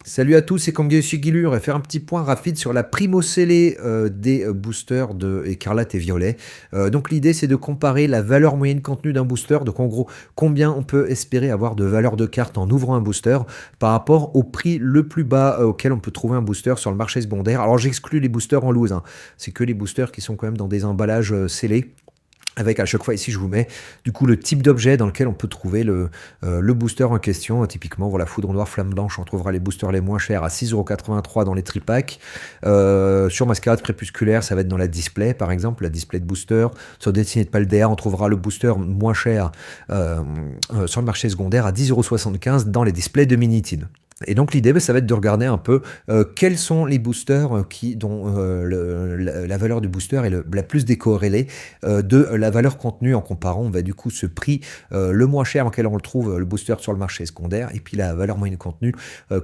Salut à tous, c'est Kangé Shigilur. On va faire un petit point rapide sur la primo scellée des boosters de écarlate et violet. Donc l'idée c'est de comparer la valeur moyenne contenue d'un booster, donc en gros combien on peut espérer avoir de valeur de carte en ouvrant un booster par rapport au prix le plus bas auquel on peut trouver un booster sur le marché secondaire. Alors j'exclus les boosters en loose, hein. C'est que les boosters qui sont quand même dans des emballages scellés. Avec à chaque fois ici je vous mets du coup le type d'objet dans lequel on peut trouver le booster en question. Typiquement voilà, Foudre Noire, Flamme Blanche, on trouvera les boosters les moins chers à 6,83€ dans les tripacks. Sur Mascarade Crépusculaire, ça va être dans la display par exemple, la display de booster. Sur Destinée de Paldea, on trouvera le booster moins cher sur le marché secondaire à 10,75€ dans les displays de Minitin. Et donc l'idée, ça va être de regarder un peu quels sont les boosters dont la valeur du booster est la plus décorrélée de la valeur contenue en comparant, on va du coup ce prix le moins cher en lequel on le trouve, le booster sur le marché secondaire, et puis la valeur moyenne contenue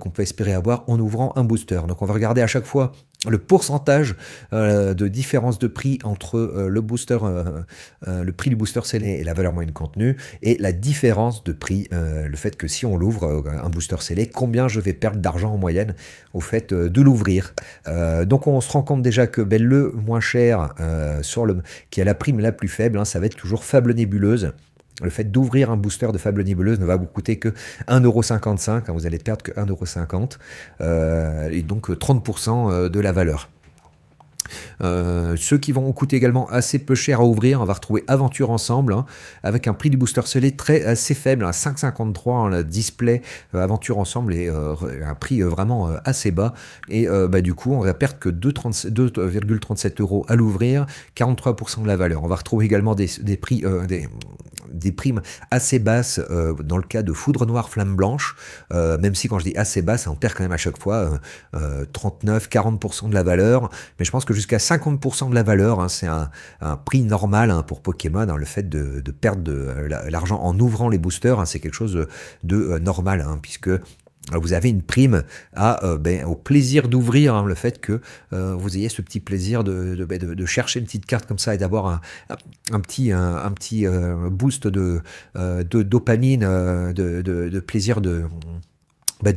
qu'on peut espérer avoir en ouvrant un booster. Donc on va regarder à chaque fois le pourcentage de différence de prix entre le booster, le prix du booster scellé et la valeur moyenne contenue, et la différence de prix, le fait que si on l'ouvre, un booster scellé, combien je vais perdre d'argent en moyenne au fait de l'ouvrir. Donc on se rend compte déjà que le moins cher, qui a la prime la plus faible, hein, ça va être toujours Fable Nébuleuse. Le fait d'ouvrir un booster de Fable Nébuleuse ne va vous coûter que 1,55€, hein, vous allez perdre que 1,50€, et donc 30% de la valeur. Ceux qui vont coûter également assez peu cher à ouvrir, on va retrouver Aventure Ensemble, hein, avec un prix du booster scellé assez faible, hein, 5,53€, hein, le display Aventure Ensemble est un prix vraiment assez bas, et du coup on va perdre que 2,37€ à l'ouvrir, 43% de la valeur. On va retrouver également des prix des primes assez basses dans le cas de Foudre Noire, Flamme Blanche, même si quand je dis assez basse, on perd quand même à chaque fois 39-40% de la valeur, mais je pense que jusqu'à 50% de la valeur, hein, c'est un prix normal, hein, pour Pokémon, hein. Le fait de perdre l'argent en ouvrant les boosters, hein, c'est quelque chose de normal, hein, puisque vous avez une prime au plaisir d'ouvrir, hein, le fait que vous ayez ce petit plaisir de chercher une petite carte comme ça et d'avoir un petit boost de dopamine, de plaisir de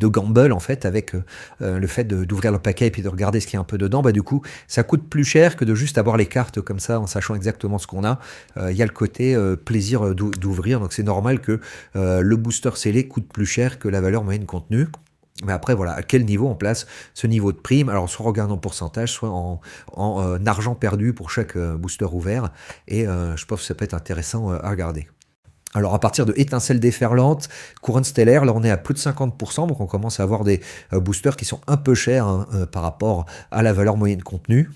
gamble en fait, avec le fait d'ouvrir le paquet et puis de regarder ce qu'il y a un peu dedans. Du coup ça coûte plus cher que de juste avoir les cartes comme ça en sachant exactement ce qu'on a. Il y a le côté plaisir d'ouvrir, donc c'est normal que le booster scellé coûte plus cher que la valeur moyenne contenue. Mais après, voilà, à quel niveau on place ce niveau de prime? Alors, soit on regarde en pourcentage, soit en argent perdu pour chaque booster ouvert. Et je pense que ça peut être intéressant à regarder. Alors à partir de Étincelle déferlante, Couronne stellaire, là on est à plus de 50%, donc on commence à avoir des boosters qui sont un peu chers, hein, par rapport à la valeur moyenne contenue.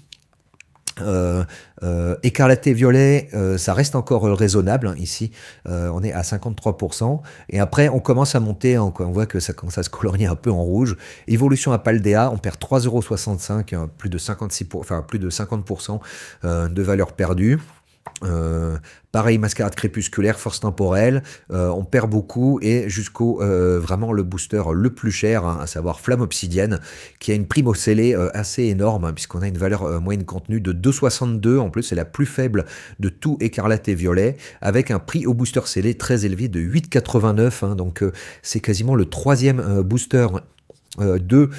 Écarlaté violet, ça reste encore raisonnable, hein, ici on est à 53%, et après on commence à monter, on voit que ça commence à se colorier un peu en rouge. Évolution à Paldea, on perd 3,65€, hein, plus de 50% de valeur perdue. Pareil, Mascarade Crépusculaire, Force Temporelle, on perd beaucoup, et jusqu'au vraiment le booster le plus cher, hein, à savoir Flamme Obsidienne, qui a une prime au scellé assez énorme, hein, puisqu'on a une valeur moyenne contenue de 2,62€, en plus c'est la plus faible de tout Écarlate et Violet, avec un prix au booster scellé très élevé de 8,89€, hein, donc c'est quasiment le troisième booster de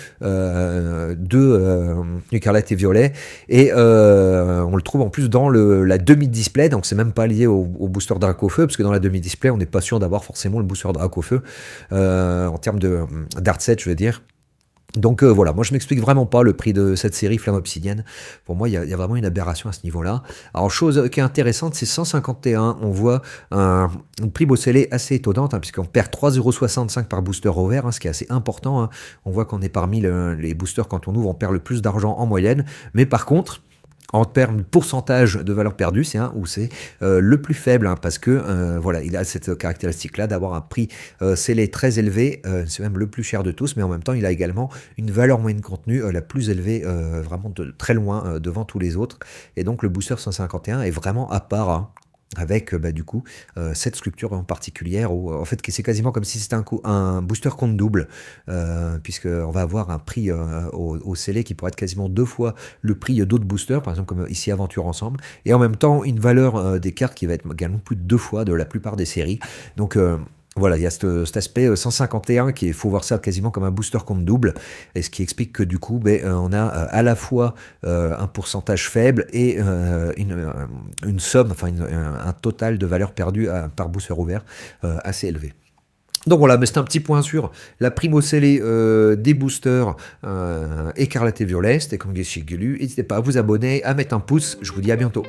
Écarlate et Violet, et on le trouve en plus dans la demi-display, donc c'est même pas lié au booster Dracofeu, parce que dans la demi-display on n'est pas sûr d'avoir forcément le booster Dracofeu en termes d'art set, je veux dire. Donc voilà, moi je m'explique vraiment pas le prix de cette série Flamme Obsidienne. Pour moi, il y a vraiment une aberration à ce niveau-là. Alors, chose qui est intéressante, c'est 151. On voit une prime au scellé assez étonnante, hein, puisqu'on perd 3,65€ par booster ouvert, hein, ce qui est assez important, hein. On voit qu'on est parmi les boosters, quand on ouvre, on perd le plus d'argent en moyenne. Mais par contre, en termes de pourcentage de valeur perdue, c'est un où c'est le plus faible, hein, parce que voilà, il a cette caractéristique-là d'avoir un prix scellé très élevé, c'est même le plus cher de tous, mais en même temps, il a également une valeur moyenne contenue la plus élevée, vraiment de très loin devant tous les autres. Et donc, le booster 151 est vraiment à part, hein, avec du coup cette sculpture en particulière où en fait c'est quasiment comme si c'était un booster compte double, puisqu'on va avoir un prix au scellé qui pourrait être quasiment 2 fois le prix d'autres boosters, par exemple comme ici Aventure Ensemble, et en même temps une valeur des cartes qui va être également plus de 2 fois de la plupart des séries. Donc Voilà, il y a cet aspect 151 qui faut voir ça quasiment comme un booster compte double, et ce qui explique que du coup, on a à la fois un pourcentage faible et une somme, enfin un total de valeur perdue par booster ouvert assez élevé. Donc voilà, mais c'est un petit point sur la primo scellée des boosters écarlate et violet. C'était Kangeshi Gulu. N'hésitez pas à vous abonner, à mettre un pouce. Je vous dis à bientôt.